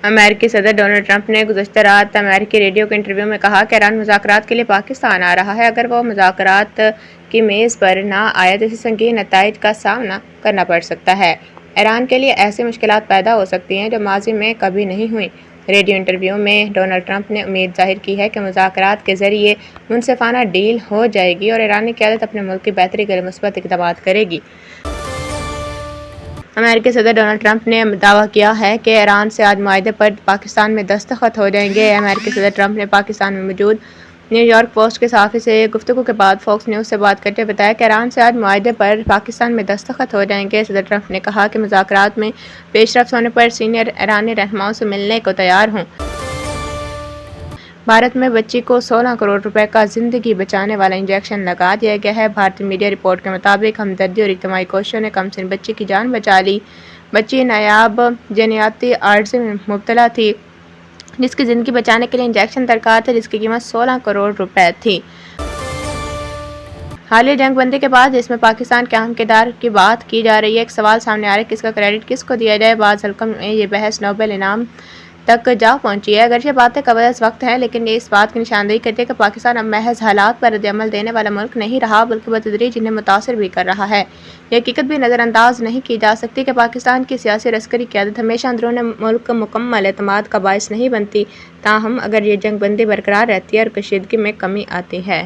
امریکی صدر Donald Trump نے گزشتہ رات امریکی ریڈیو کے انٹرویو میں کہا کہ ایران مذاکرات کے لیے پاکستان آ رہا ہے۔ اگر وہ مذاکرات کی میز پر نہ آئے تو اسے سنگین نتائج کا سامنا کرنا پڑ سکتا ہے۔ ایران کے لیے ایسی مشکلات پیدا ہو سکتی ہیں جو ماضی میں کبھی نہیں ہوئیں۔ ریڈیو انٹرویو میں ڈونلڈ ٹرمپ نے امید ظاہر کی ہے کہ مذاکرات کے ذریعے منصفانہ ڈیل ہو جائے گی اور ایرانی قیادت اپنے ملک کی بہتری کے لیے مثبت اقدامات کرے گی۔ امریکی صدر ڈونلڈ ٹرمپ نے دعویٰ کیا ہے کہ ایران سے آج معاہدے پر پاکستان میں دستخط ہو جائیں گے۔ امریکی صدر ٹرمپ نے پاکستان میں موجود نیو یارک پوسٹ کے صحافی سے گفتگو کے بعد فاکس نیوز سے بات کرتے ہوئے بتایا کہ ایران سے آج معاہدے پر پاکستان میں دستخط ہو جائیں گے۔ صدر ٹرمپ نے کہا کہ مذاکرات میں پیش رفت ہونے پر سینئر ایرانی رہنماؤں سے ملنے کو تیار ہوں۔ بھارت میں بچی کو 16 کروڑ روپے کا زندگی بچانے والا انجیکشن لگا دیا گیا ہے۔ بھارتی میڈیا رپورٹ کے مطابق ہمدردی اور اجتماعی کوششوں نے کم سن بچی کی جان بچا لی۔ بچی نایاب جینیاتی عارضے میں مبتلا تھی جس کی زندگی بچانے کے لیے انجیکشن درکار تھا جس کی قیمت 16 کروڑ روپے تھی۔ حالیہ جنگ بندی کے بعد اس میں پاکستان کے اہم کردار کی بات کی جا رہی ہے۔ ایک سوال سامنے آ رہا ہے کہ اس کا کریڈٹ کس کو دیا جائے۔ بعض حلقوں میں یہ بحث نوبل انعام تک جا پہنچی ہے۔ اگرچہ باتیں قبل از وقت ہیں لیکن یہ اس بات کی نشاندہی کرتی ہے کہ پاکستان اب محض حالات پر رد عمل دینے والا ملک نہیں رہا بلکہ بتدریج انہیں متاثر بھی کر رہا ہے۔ یہ حقیقت بھی نظر انداز نہیں کی جا سکتی کہ پاکستان کی سیاسی اور عسکری قیادت ہمیشہ اندرون ملک مکمل اعتماد کا باعث نہیں بنتی۔ تاہم اگر یہ جنگ بندی برقرار رہتی ہے اور کشیدگی میں کمی آتی ہے